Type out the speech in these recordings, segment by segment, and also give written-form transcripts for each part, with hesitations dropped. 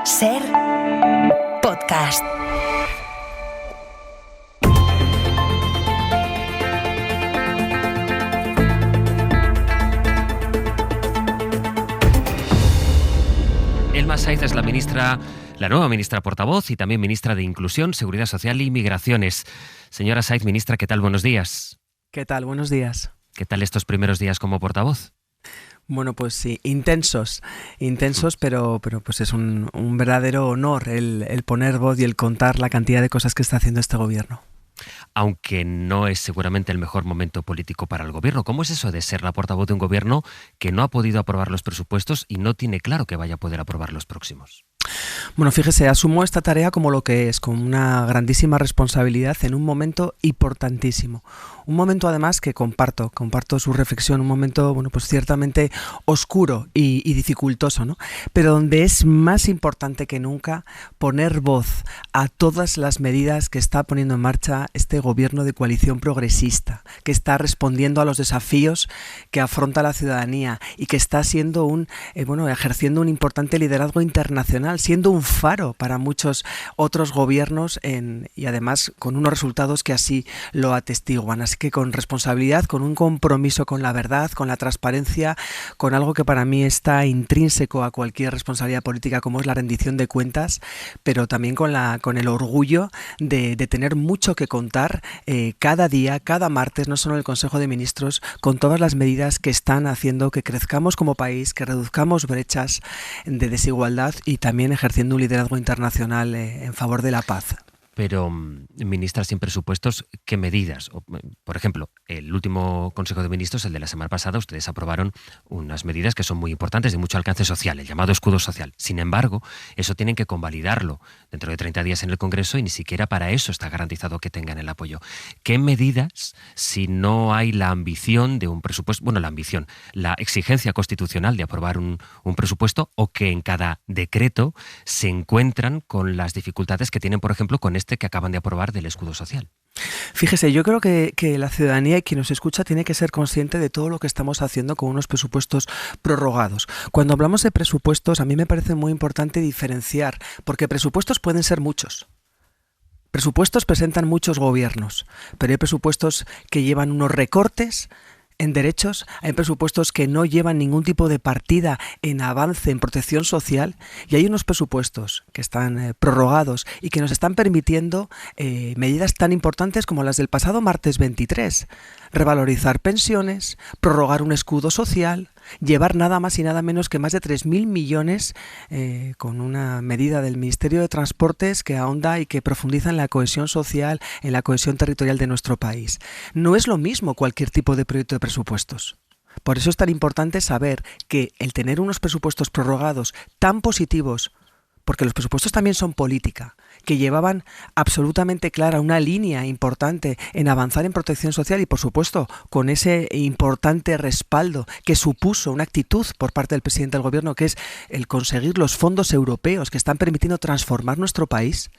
Ser podcast. Elma Saiz es la nueva ministra portavoz y también ministra de Inclusión, Seguridad Social y Migraciones. Señora Saiz, ministra, ¿qué tal? Buenos días. ¿Qué tal? Buenos días. ¿Qué tal estos primeros días como portavoz? Bueno, pues sí, intensos, pero pues es un verdadero honor el poner voz y el contar la cantidad de cosas que está haciendo este gobierno. Aunque no es seguramente el mejor momento político para el gobierno. ¿Cómo es eso de ser la portavoz de un gobierno que no ha podido aprobar los presupuestos y no tiene claro que vaya a poder aprobar los próximos? Bueno, fíjese, asumo esta tarea como lo que es, con una grandísima responsabilidad en un momento importantísimo. Un momento además que comparto su reflexión, un momento, bueno, pues ciertamente oscuro y dificultoso, ¿no? Pero donde es más importante que nunca poner voz a todas las medidas que está poniendo en marcha este gobierno de coalición progresista, que está respondiendo a los desafíos que afronta la ciudadanía y que está siendo ejerciendo un importante liderazgo internacional, siendo un faro para muchos otros gobiernos y además con unos resultados que así lo atestiguan. Así que con responsabilidad, con un compromiso con la verdad, con la transparencia, con algo que para mí está intrínseco a cualquier responsabilidad política como es la rendición de cuentas, pero también con el orgullo de tener mucho que contar cada día, cada martes, no solo en el Consejo de Ministros, con todas las medidas que están haciendo que crezcamos como país, que reduzcamos brechas de desigualdad y también ejerciendo un liderazgo internacional en favor de la paz. Pero, ministra, sin presupuestos, ¿qué medidas? Por ejemplo, el último Consejo de Ministros, el de la semana pasada, ustedes aprobaron unas medidas que son muy importantes, de mucho alcance social, el llamado escudo social. Sin embargo, eso tienen que convalidarlo dentro de 30 días en el Congreso y ni siquiera para eso está garantizado que tengan el apoyo. ¿Qué medidas, si no hay la ambición de un presupuesto, la exigencia constitucional de aprobar un presupuesto, o que en cada decreto se encuentran con las dificultades que tienen, por ejemplo, con que acaban de aprobar del escudo social? Fíjese, yo creo que la ciudadanía y quien nos escucha tiene que ser consciente de todo lo que estamos haciendo con unos presupuestos prorrogados. Cuando hablamos de presupuestos, a mí me parece muy importante diferenciar, porque presupuestos pueden ser muchos. Presupuestos presentan muchos gobiernos, pero hay presupuestos que llevan unos recortes en derechos, hay presupuestos que no llevan ningún tipo de partida en avance, en protección social, y hay unos presupuestos que están prorrogados y que nos están permitiendo medidas tan importantes como las del pasado martes 23, revalorizar pensiones, prorrogar un escudo social, llevar nada más y nada menos que más de 3.000 millones con una medida del Ministerio de Transportes que ahonda y que profundiza en la cohesión social, en la cohesión territorial de nuestro país. No es lo mismo cualquier tipo de proyecto de presupuestos. Por eso es tan importante saber que el tener unos presupuestos prorrogados tan positivos, porque los presupuestos también son política, que llevaban absolutamente clara una línea importante en avanzar en protección social y, por supuesto, con ese importante respaldo que supuso una actitud por parte del presidente del gobierno, que es el conseguir los fondos europeos que están permitiendo transformar nuestro país.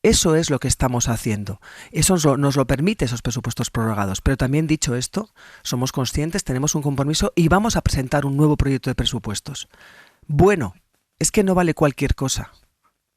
Eso es lo que estamos haciendo. Eso nos lo permite esos presupuestos prorrogados. Pero también, dicho esto, somos conscientes, tenemos un compromiso y vamos a presentar un nuevo proyecto de presupuestos. Bueno, es que no vale cualquier cosa.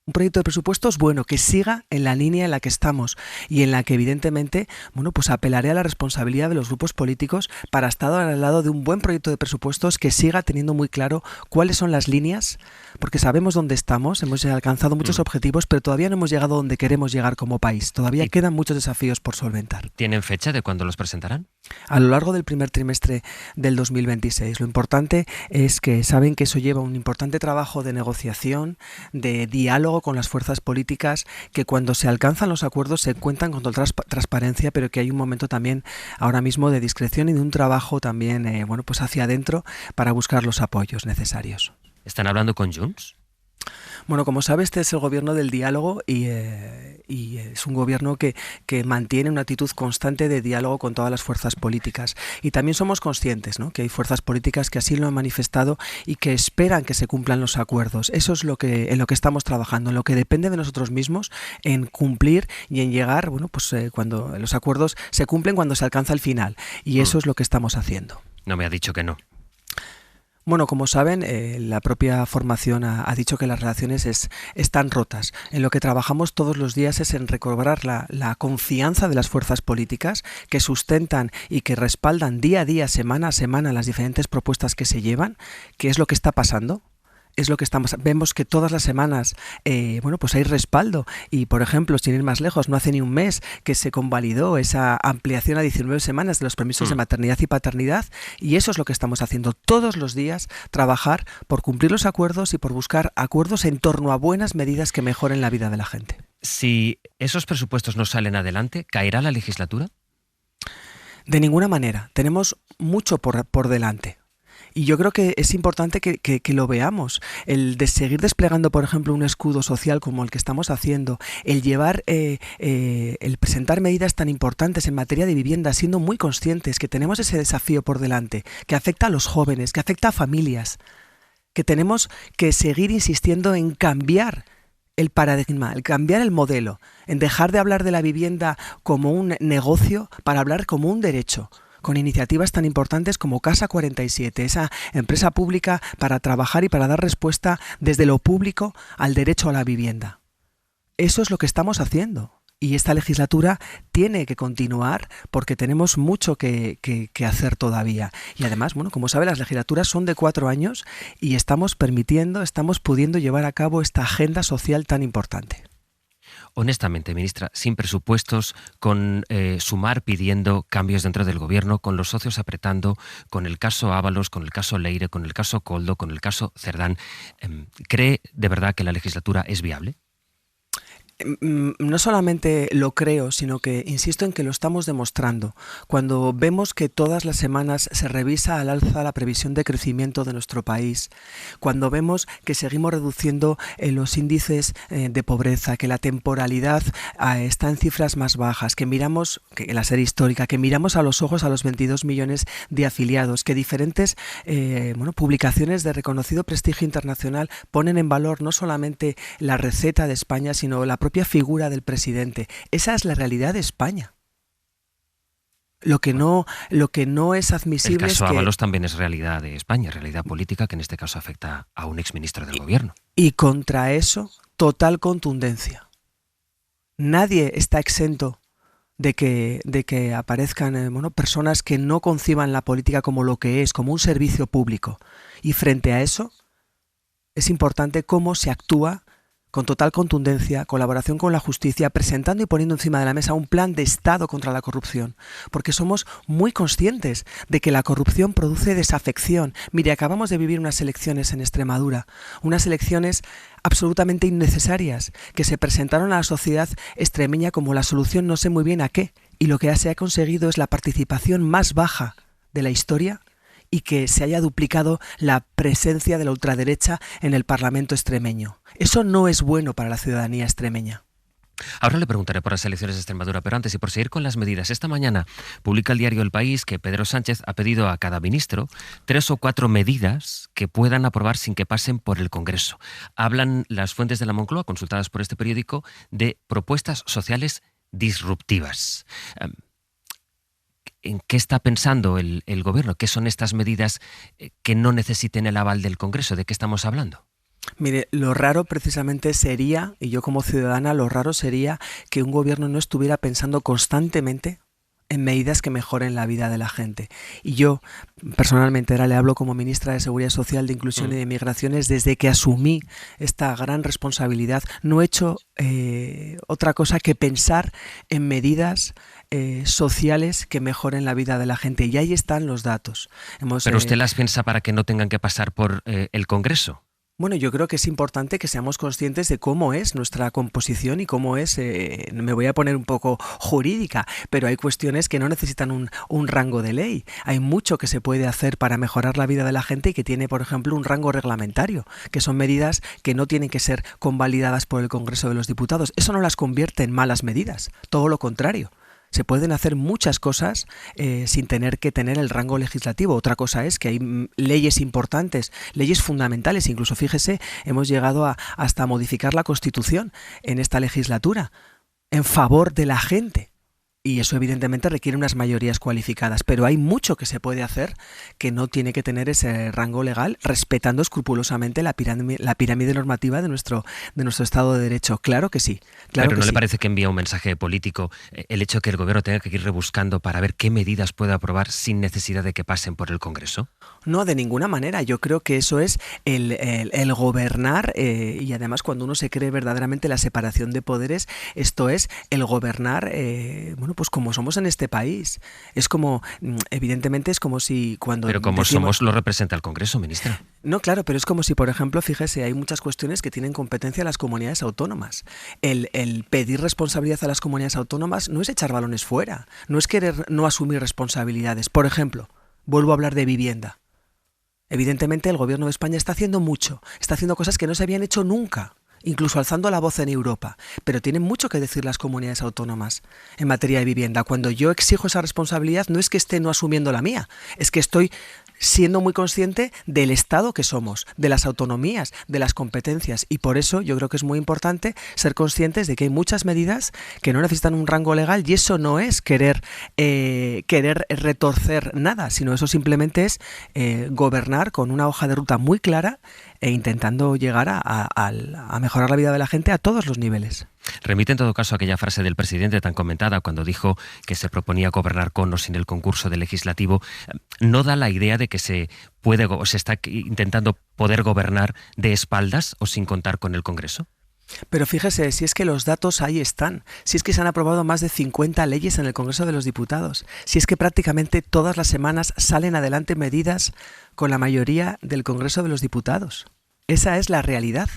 Un proyecto de presupuestos bueno, que siga en la línea en la que estamos y en la que evidentemente, pues apelaré a la responsabilidad de los grupos políticos para estar al lado de un buen proyecto de presupuestos que siga teniendo muy claro cuáles son las líneas, porque sabemos dónde estamos, hemos alcanzado muchos objetivos, pero todavía no hemos llegado donde queremos llegar como país. Todavía quedan muchos desafíos por solventar. ¿Tienen fecha de cuándo los presentarán? A lo largo del primer trimestre del 2026. Lo importante es que saben que eso lleva un importante trabajo de negociación, de diálogo con las fuerzas políticas, que cuando se alcanzan los acuerdos se cuentan con total transparencia, pero que hay un momento también ahora mismo de discreción y de un trabajo también hacia adentro para buscar los apoyos necesarios. ¿Están hablando con Junts? Bueno, como sabe, este es el gobierno del diálogo y es un gobierno que mantiene una actitud constante de diálogo con todas las fuerzas políticas. Y también somos conscientes, ¿no?, que hay fuerzas políticas que así lo han manifestado y que esperan que se cumplan los acuerdos. Eso es en lo que estamos trabajando, en lo que depende de nosotros mismos, en cumplir y en llegar, cuando los acuerdos se cumplen, cuando se alcanza el final. Y eso es lo que estamos haciendo. No me ha dicho que no. Bueno, como saben, la propia formación ha dicho que las relaciones están rotas. En lo que trabajamos todos los días es en recobrar la confianza de las fuerzas políticas que sustentan y que respaldan día a día, semana a semana, las diferentes propuestas que se llevan. ¿Qué es lo que está pasando? Es lo que vemos que todas las semanas pues hay respaldo y, por ejemplo, sin ir más lejos, no hace ni un mes que se convalidó esa ampliación a 19 semanas de los permisos de maternidad y paternidad, y eso es lo que estamos haciendo todos los días, trabajar por cumplir los acuerdos y por buscar acuerdos en torno a buenas medidas que mejoren la vida de la gente. Si esos presupuestos no salen adelante, ¿caerá la legislatura? De ninguna manera. Tenemos mucho por delante. Y yo creo que es importante que lo veamos. El de seguir desplegando, por ejemplo, un escudo social como el que estamos haciendo, el llevar, el presentar medidas tan importantes en materia de vivienda, siendo muy conscientes que tenemos ese desafío por delante, que afecta a los jóvenes, que afecta a familias, que tenemos que seguir insistiendo en cambiar el paradigma, el cambiar el modelo, en dejar de hablar de la vivienda como un negocio para hablar como un derecho, con iniciativas tan importantes como Casa 47, esa empresa pública para trabajar y para dar respuesta desde lo público al derecho a la vivienda. Eso es lo que estamos haciendo. Y esta legislatura tiene que continuar porque tenemos mucho que hacer todavía. Y además, bueno, como sabe, las legislaturas son de 4 años y estamos pudiendo llevar a cabo esta agenda social tan importante. Honestamente, ministra, sin presupuestos, con Sumar pidiendo cambios dentro del gobierno, con los socios apretando, con el caso Ábalos, con el caso Leire, con el caso Koldo, con el caso Cerdán, ¿cree de verdad que la legislatura es viable? No solamente lo creo, sino que insisto en que lo estamos demostrando. Cuando vemos que todas las semanas se revisa al alza la previsión de crecimiento de nuestro país, cuando vemos que seguimos reduciendo los índices de pobreza, que la temporalidad está en cifras más bajas, que miramos, que la serie histórica, que miramos a los ojos a los 22 millones de afiliados, que diferentes publicaciones de reconocido prestigio internacional ponen en valor no solamente la receta de España, sino la propia figura del presidente. Esa es la realidad de España. Lo que no es admisible es que... El caso es que... Ábalos también es realidad de España, realidad política que en este caso afecta a un exministro del gobierno. Y contra eso, total contundencia. Nadie está exento de que aparezcan personas que no conciban la política como lo que es, como un servicio público. Y frente a eso, es importante cómo se actúa con total contundencia, colaboración con la justicia, presentando y poniendo encima de la mesa un plan de Estado contra la corrupción, porque somos muy conscientes de que la corrupción produce desafección. Mire, acabamos de vivir unas elecciones en Extremadura, unas elecciones absolutamente innecesarias, que se presentaron a la sociedad extremeña como la solución no sé muy bien a qué, y lo que se ha conseguido es la participación más baja de la historia y que se haya duplicado la presencia de la ultraderecha en el Parlamento extremeño. Eso no es bueno para la ciudadanía extremeña. Ahora le preguntaré por las elecciones de Extremadura, pero antes y por seguir con las medidas. Esta mañana publica el diario El País que Pedro Sánchez ha pedido a cada ministro 3 o 4 medidas que puedan aprobar sin que pasen por el Congreso. Hablan las fuentes de la Moncloa, consultadas por este periódico, de propuestas sociales disruptivas. ¿En qué está pensando el gobierno? ¿Qué son estas medidas que no necesiten el aval del Congreso? ¿De qué estamos hablando? Mire, lo raro precisamente sería, y yo como ciudadana, lo raro sería que un gobierno no estuviera pensando constantemente en medidas que mejoren la vida de la gente. Y yo, personalmente, ahora le hablo como ministra de Seguridad Social, de Inclusión y de Migraciones, desde que asumí esta gran responsabilidad, no he hecho otra cosa que pensar en medidas sociales que mejoren la vida de la gente. Y ahí están los datos. ¿Pero usted las piensa para que no tengan que pasar por el Congreso? Bueno, yo creo que es importante que seamos conscientes de cómo es nuestra composición y cómo es, me voy a poner un poco jurídica, pero hay cuestiones que no necesitan un rango de ley. Hay mucho que se puede hacer para mejorar la vida de la gente y que tiene, por ejemplo, un rango reglamentario, que son medidas que no tienen que ser convalidadas por el Congreso de los Diputados. Eso no las convierte en malas medidas, todo lo contrario. Se pueden hacer muchas cosas sin tener que tener el rango legislativo. Otra cosa es que hay leyes importantes, leyes fundamentales. Incluso, fíjese, hemos llegado hasta modificar la Constitución en esta legislatura en favor de la gente. Y eso evidentemente requiere unas mayorías cualificadas, pero hay mucho que se puede hacer que no tiene que tener ese rango legal, respetando escrupulosamente la pirámide normativa de nuestro Estado de Derecho. Claro que sí. Claro. Pero ¿no le parece que envía un mensaje político el hecho de que el gobierno tenga que ir rebuscando para ver qué medidas puede aprobar sin necesidad de que pasen por el Congreso? No, de ninguna manera. Yo creo que eso es el gobernar, y además cuando uno se cree verdaderamente la separación de poderes, esto es el gobernar, pues como somos en este país. Es como, evidentemente es como si cuando... Pero como somos lo representa el Congreso, ministra. No, claro, pero es como si, por ejemplo, fíjese, hay muchas cuestiones que tienen competencia las comunidades autónomas. El pedir responsabilidad a las comunidades autónomas no es echar balones fuera, no es querer no asumir responsabilidades. Por ejemplo, vuelvo a hablar de vivienda. Evidentemente el gobierno de España está haciendo mucho, está haciendo cosas que no se habían hecho nunca, incluso alzando la voz en Europa, pero tienen mucho que decir las comunidades autónomas en materia de vivienda. Cuando yo exijo esa responsabilidad no es que esté no asumiendo la mía, es que estoy siendo muy consciente del Estado que somos, de las autonomías, de las competencias, y por eso yo creo que es muy importante ser conscientes de que hay muchas medidas que no necesitan un rango legal, y eso no es querer retorcer nada, sino eso simplemente es gobernar con una hoja de ruta muy clara e intentando llegar a mejorar la vida de la gente a todos los niveles. Remite en todo caso a aquella frase del presidente tan comentada cuando dijo que se proponía gobernar con o sin el concurso del legislativo. ¿No da la idea de que se puede o se está intentando poder gobernar de espaldas o sin contar con el Congreso? Pero fíjese, si es que los datos ahí están, si es que se han aprobado más de 50 leyes en el Congreso de los Diputados, si es que prácticamente todas las semanas salen adelante medidas con la mayoría del Congreso de los Diputados. Esa es la realidad.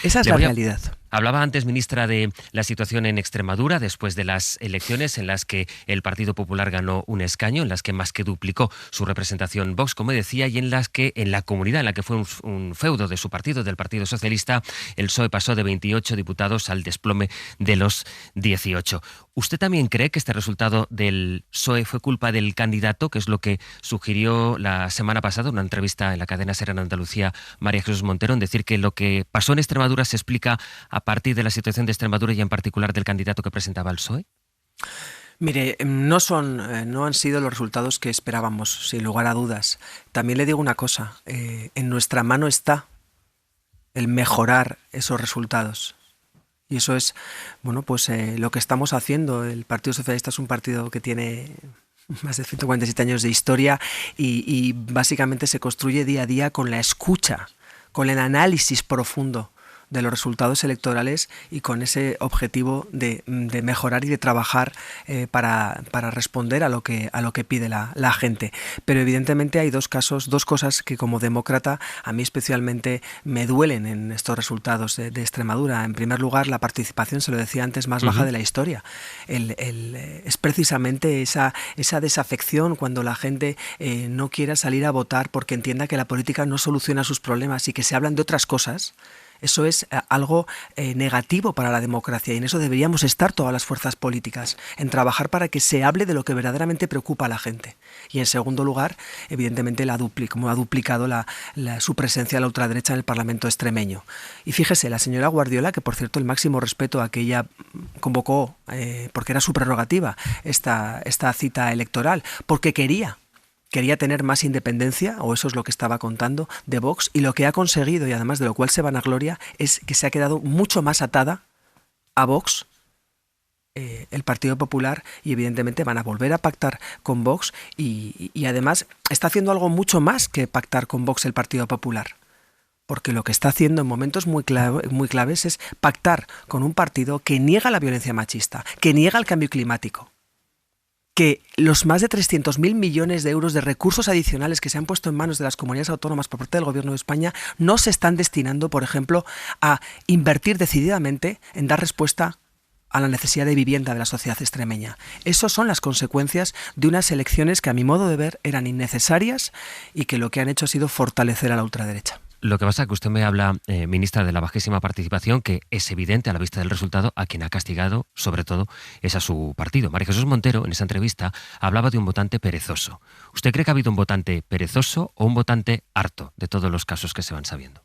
Esa es la realidad. Hablaba antes, ministra, de la situación en Extremadura después de las elecciones en las que el Partido Popular ganó un escaño, en las que más que duplicó su representación Vox, como decía, y en las que en la comunidad en la que fue un feudo de su partido, del Partido Socialista, el PSOE pasó de 28 diputados al desplome de los 18. ¿Usted también cree que este resultado del PSOE fue culpa del candidato, que es lo que sugirió la semana pasada una entrevista en la cadena SER en Andalucía, María Jesús Montero, en decir que lo que pasó en Extremadura se explica a partir de la situación de Extremadura y en particular del candidato que presentaba el PSOE? Mire, no han sido los resultados que esperábamos, sin lugar a dudas. También le digo una cosa, en nuestra mano está el mejorar esos resultados. Y eso es, lo que estamos haciendo. El Partido Socialista es un partido que tiene más de 147 años de historia y básicamente se construye día a día con la escucha, con el análisis profundo de los resultados electorales y con ese objetivo de mejorar y de trabajar para responder a lo que pide la gente. Pero evidentemente hay dos cosas que como demócrata a mí especialmente me duelen en estos resultados de Extremadura. En primer lugar, la participación, se lo decía antes, más baja de la historia. Es precisamente esa desafección cuando la gente no quiera salir a votar porque entienda que la política no soluciona sus problemas y que se hablan de otras cosas. Eso es algo negativo para la democracia y en eso deberíamos estar todas las fuerzas políticas, en trabajar para que se hable de lo que verdaderamente preocupa a la gente. Y en segundo lugar, evidentemente, como ha duplicado su presencia la ultraderecha en el Parlamento extremeño. Y fíjese, la señora Guardiola, que por cierto el máximo respeto a que ella convocó, porque era su prerrogativa, esta cita electoral, porque quería tener más independencia, o eso es lo que estaba contando, de Vox, y lo que ha conseguido, y además de lo cual se vanagloria, es que se ha quedado mucho más atada a Vox, el Partido Popular, y evidentemente van a volver a pactar con Vox, y además está haciendo algo mucho más que pactar con Vox el Partido Popular. Porque lo que está haciendo en momentos muy claves es pactar con un partido que niega la violencia machista, que niega el cambio climático, que los más de 300.000 millones de euros de recursos adicionales que se han puesto en manos de las comunidades autónomas por parte del Gobierno de España no se están destinando, por ejemplo, a invertir decididamente en dar respuesta a la necesidad de vivienda de la sociedad extremeña. Esas son las consecuencias de unas elecciones que, a mi modo de ver, eran innecesarias y que lo que han hecho ha sido fortalecer a la ultraderecha. Lo que pasa es que usted me habla, ministra, de la bajísima participación, que es evidente a la vista del resultado. A quien ha castigado, sobre todo, es a su partido. María Jesús Montero, en esa entrevista, hablaba de un votante perezoso. ¿Usted cree que ha habido un votante perezoso o un votante harto de todos los casos que se van sabiendo?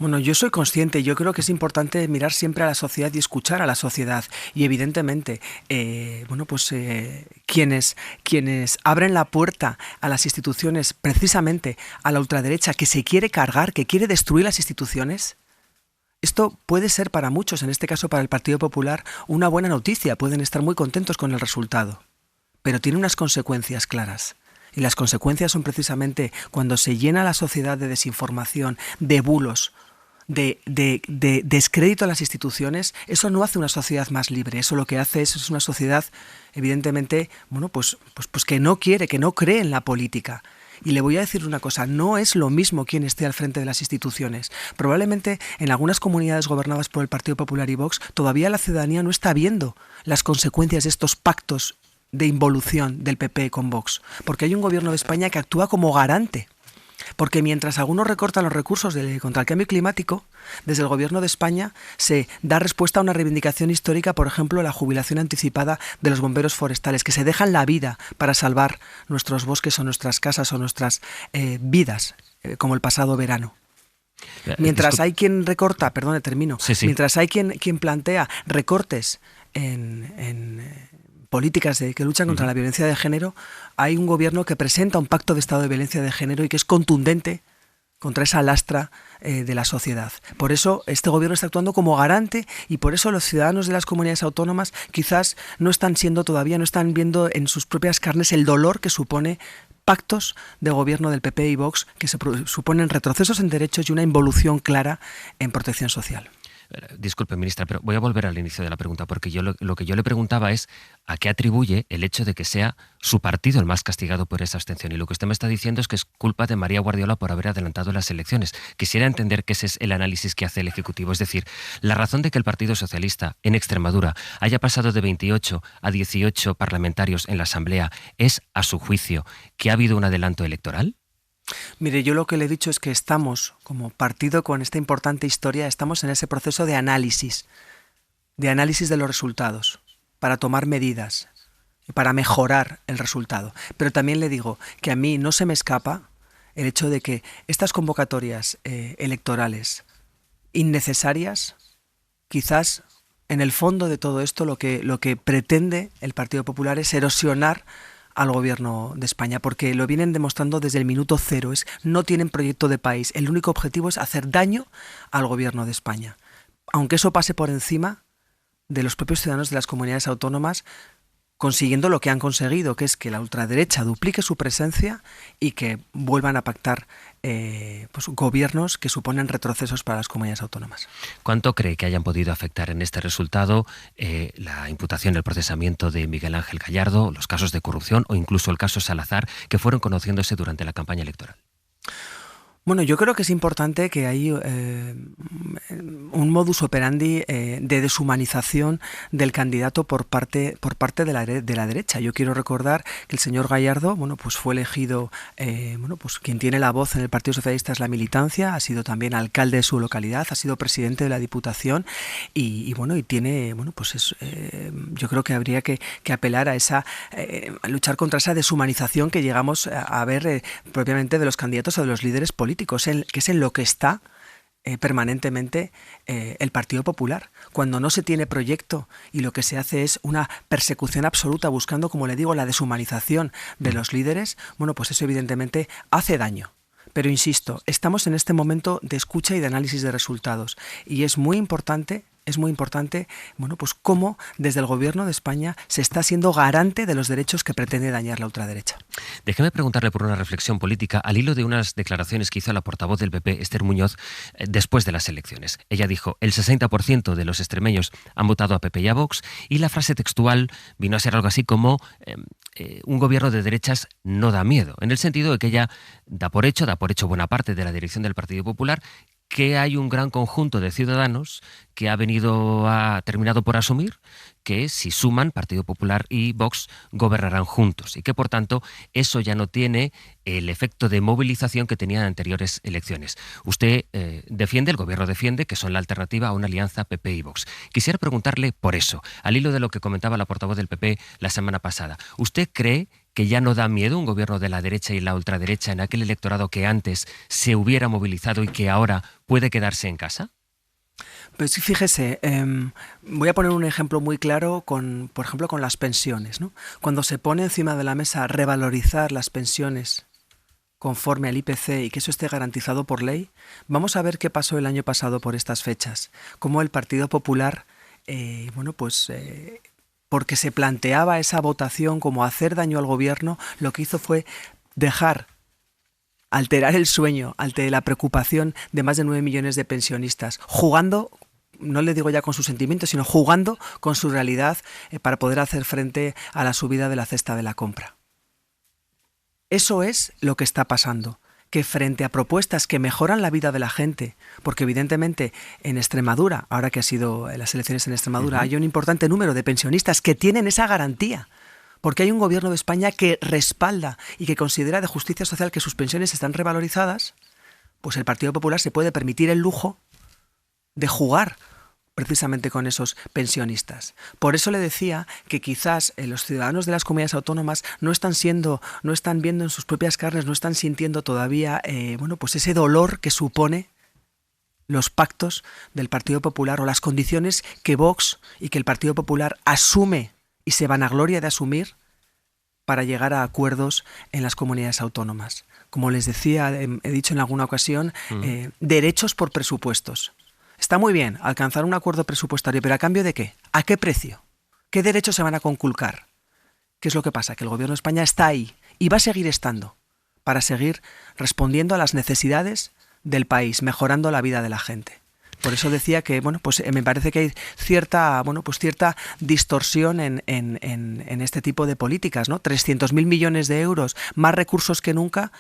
Bueno, yo soy consciente, yo creo que es importante mirar siempre a la sociedad y escuchar a la sociedad. Y evidentemente, quienes abren la puerta a las instituciones, precisamente a la ultraderecha que se quiere cargar, que quiere destruir las instituciones, esto puede ser para muchos, en este caso para el Partido Popular, una buena noticia. Pueden estar muy contentos con el resultado, pero tiene unas consecuencias claras. Y las consecuencias son precisamente cuando se llena la sociedad de desinformación, de bulos, de descrédito a las instituciones. Eso no hace una sociedad más libre. Eso lo que hace es una sociedad, evidentemente, pues que no quiere, que no cree en la política. Y le voy a decir una cosa, no es lo mismo quien esté al frente de las instituciones. Probablemente en algunas comunidades gobernadas por el Partido Popular y Vox todavía la ciudadanía no está viendo las consecuencias de estos pactos de involución del PP con Vox, porque hay un gobierno de España que actúa como garante, porque mientras algunos recortan los recursos contra el cambio climático, desde el gobierno de España se da respuesta a una reivindicación histórica, por ejemplo, la jubilación anticipada de los bomberos forestales, que se dejan la vida para salvar nuestros bosques o nuestras casas o nuestras vidas, como el pasado verano. Mientras hay quien recorta, mientras hay quien plantea recortes en políticas que luchan contra la violencia de género, hay un gobierno que presenta un pacto de estado de violencia de género y que es contundente contra esa lastra de la sociedad. Por eso este gobierno está actuando como garante y por eso los ciudadanos de las comunidades autónomas quizás no están viendo en sus propias carnes el dolor que supone pactos de gobierno del PP y Vox que suponen retrocesos en derechos y una involución clara en protección social. Disculpe, ministra, pero voy a volver al inicio de la pregunta, porque yo lo que yo le preguntaba es a qué atribuye el hecho de que sea su partido el más castigado por esa abstención. Y lo que usted me está diciendo es que es culpa de María Guardiola por haber adelantado las elecciones. Quisiera entender que ese es el análisis que hace el Ejecutivo. Es decir, la razón de que el Partido Socialista en Extremadura haya pasado de 28 a 18 parlamentarios en la Asamblea es, a su juicio, que ha habido un adelanto electoral. Mire, yo lo que le he dicho es que estamos, como partido con esta importante historia, estamos en ese proceso de análisis de los resultados, para tomar medidas, para mejorar el resultado. Pero también le digo que a mí no se me escapa el hecho de que estas convocatorias electorales innecesarias, quizás en el fondo de todo esto lo que pretende el Partido Popular es erosionar al gobierno de España, porque lo vienen demostrando desde el minuto cero. No tienen proyecto de país. El único objetivo es hacer daño al gobierno de España. Aunque eso pase por encima de los propios ciudadanos de las comunidades autónomas, consiguiendo lo que han conseguido, que es que la ultraderecha duplique su presencia y que vuelvan a pactar gobiernos que suponen retrocesos para las comunidades autónomas. ¿Cuánto cree que hayan podido afectar en este resultado la imputación, el procesamiento de Miguel Ángel Gallardo, los casos de corrupción o incluso el caso Salazar, que fueron conociéndose durante la campaña electoral? Bueno, yo creo que es importante que hay un modus operandi de deshumanización del candidato por parte de la derecha. Yo quiero recordar que el señor Gallardo, fue elegido, quien tiene la voz en el Partido Socialista es la militancia, ha sido también alcalde de su localidad, ha sido presidente de la Diputación y tiene, yo creo que habría que apelar a a luchar contra esa deshumanización que llegamos a ver propiamente de los candidatos o de los líderes políticos, que es en lo que está permanentemente el Partido Popular. Cuando no se tiene proyecto y lo que se hace es una persecución absoluta buscando, como le digo, la deshumanización de los líderes, eso evidentemente hace daño. Pero insisto, estamos en este momento de escucha y de análisis de resultados y es muy importante cómo desde el gobierno de España se está siendo garante de los derechos que pretende dañar la ultraderecha. Déjeme preguntarle por una reflexión política al hilo de unas declaraciones que hizo la portavoz del PP, Esther Muñoz, después de las elecciones. Ella dijo, el 60% de los extremeños han votado a PP y a Vox, y la frase textual vino a ser algo así como un gobierno de derechas no da miedo, en el sentido de que ella da por hecho buena parte de la dirección del Partido Popular, que hay un gran conjunto de ciudadanos que ha terminado por asumir que si suman Partido Popular y Vox gobernarán juntos y que por tanto eso ya no tiene el efecto de movilización que tenía en anteriores elecciones. Usted el gobierno defiende que son la alternativa a una alianza PP y Vox. Quisiera preguntarle por eso, al hilo de lo que comentaba la portavoz del PP la semana pasada. ¿Usted cree que ya no da miedo un gobierno de la derecha y la ultraderecha en aquel electorado que antes se hubiera movilizado y que ahora puede quedarse en casa? Pues fíjese, voy a poner un ejemplo muy claro por ejemplo, con las pensiones, ¿no? Cuando se pone encima de la mesa revalorizar las pensiones conforme al IPC y que eso esté garantizado por ley, vamos a ver qué pasó el año pasado por estas fechas. Cómo el Partido Popular, porque se planteaba esa votación como hacer daño al gobierno, lo que hizo fue alterar el sueño ante la preocupación de más de 9 millones de pensionistas, jugando, no le digo ya con sus sentimientos, sino jugando con su realidad para poder hacer frente a la subida de la cesta de la compra. Eso es lo que está pasando, que frente a propuestas que mejoran la vida de la gente, porque evidentemente en Extremadura, ahora que ha sido las elecciones en Extremadura, hay un importante número de pensionistas que tienen esa garantía, porque hay un gobierno de España que respalda y que considera de justicia social que sus pensiones están revalorizadas, pues el Partido Popular se puede permitir el lujo de jugar precisamente con esos pensionistas. Por eso le decía que quizás los ciudadanos de las comunidades autónomas no están viendo en sus propias carnes, no están sintiendo todavía pues ese dolor que supone los pactos del Partido Popular o las condiciones que Vox y que el Partido Popular asume y se vanagloria de asumir para llegar a acuerdos en las comunidades autónomas. Como les decía, he dicho en alguna ocasión, derechos por presupuestos. Está muy bien alcanzar un acuerdo presupuestario, pero ¿a cambio de qué? ¿A qué precio? ¿Qué derechos se van a conculcar? ¿Qué es lo que pasa? Que el gobierno de España está ahí y va a seguir estando para seguir respondiendo a las necesidades del país, mejorando la vida de la gente. Por eso decía que me parece que hay cierta distorsión en este tipo de políticas, ¿no? 300.000 millones de euros, más recursos que nunca,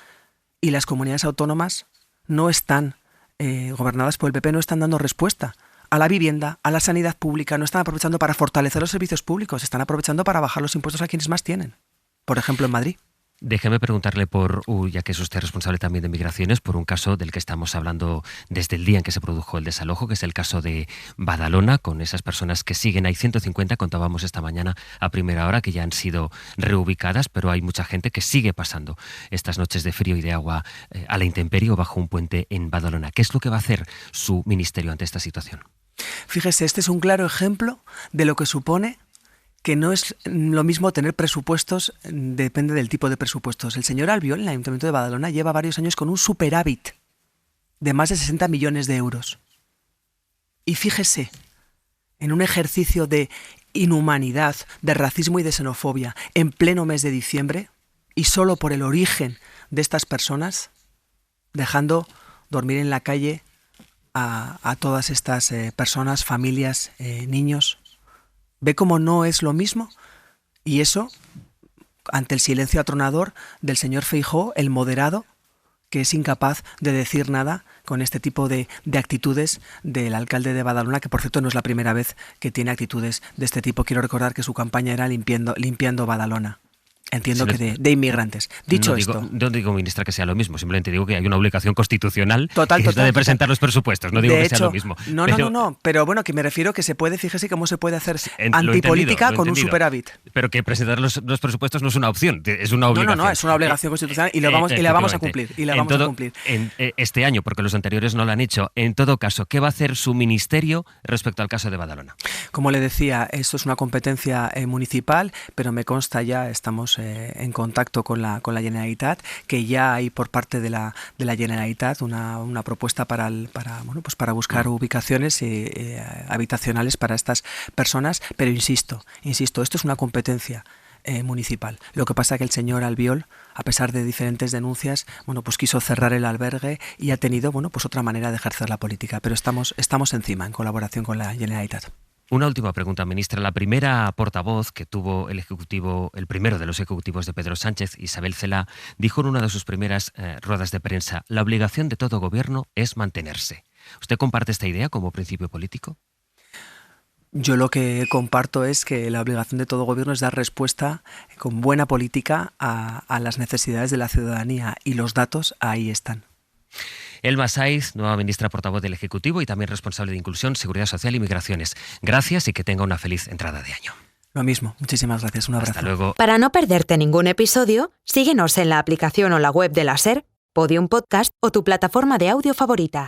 y las comunidades autónomas no están gobernadas por el PP, no están dando respuesta a la vivienda, a la sanidad pública, no están aprovechando para fortalecer los servicios públicos, están aprovechando para bajar los impuestos a quienes más tienen. Por ejemplo, en Madrid. Déjeme preguntarle ya que es usted responsable también de migraciones, por un caso del que estamos hablando desde el día en que se produjo el desalojo, que es el caso de Badalona, con esas personas que siguen. Hay 150, contábamos esta mañana a primera hora, que ya han sido reubicadas, pero hay mucha gente que sigue pasando estas noches de frío y de agua a la intemperie o bajo un puente en Badalona. ¿Qué es lo que va a hacer su ministerio ante esta situación? Fíjese, este es un claro ejemplo de lo que supone que no es lo mismo tener presupuestos, depende del tipo de presupuestos. El señor Albiol, en el Ayuntamiento de Badalona, lleva varios años con un superávit de más de 60 millones de euros. Y fíjese, en un ejercicio de inhumanidad, de racismo y de xenofobia, en pleno mes de diciembre, y solo por el origen de estas personas, dejando dormir en la calle a todas estas personas, familias, niños. ¿Ve cómo no es lo mismo? Y eso, ante el silencio atronador del señor Feijóo, el moderado, que es incapaz de decir nada con este tipo de actitudes del alcalde de Badalona, que por cierto no es la primera vez que tiene actitudes de este tipo. Quiero recordar que su campaña era limpiando Badalona. Entiendo que de inmigrantes. Dicho esto... No digo, ministra, que sea lo mismo. Simplemente digo que hay una obligación constitucional que es la de presentar los presupuestos. No digo que sea lo mismo. No. Pero bueno, que me refiero que se puede, fíjese cómo se puede hacer antipolítica con un superávit. Pero que presentar los presupuestos no es una opción, es una obligación. No, es una obligación constitucional y la vamos a cumplir. Este año, porque los anteriores no lo han hecho. En todo caso, ¿qué va a hacer su ministerio respecto al caso de Badalona? Como le decía, esto es una competencia municipal, pero me consta ya, estamos en contacto con la Generalitat, que ya hay por parte de la Generalitat una propuesta para buscar ubicaciones habitacionales para estas personas, pero insisto, esto es una competencia municipal. Lo que pasa es que el señor Albiol, a pesar de diferentes denuncias, pues quiso cerrar el albergue y ha tenido otra manera de ejercer la política, pero estamos encima en colaboración con la Generalitat. Una última pregunta, ministra. La primera portavoz que tuvo el primero de los ejecutivos de Pedro Sánchez, Isabel Celaá, dijo en una de sus primeras ruedas de prensa: la obligación de todo gobierno es mantenerse. ¿Usted comparte esta idea como principio político? Yo lo que comparto es que la obligación de todo gobierno es dar respuesta con buena política a las necesidades de la ciudadanía, y los datos ahí están. Elma Saiz, nueva ministra portavoz del Ejecutivo y también responsable de Inclusión, Seguridad Social y Migraciones. Gracias y que tenga una feliz entrada de año. Lo mismo, muchísimas gracias, un abrazo. Hasta luego. Para no perderte ningún episodio, síguenos en la aplicación o la web de la SER, Podium Podcast o tu plataforma de audio favorita.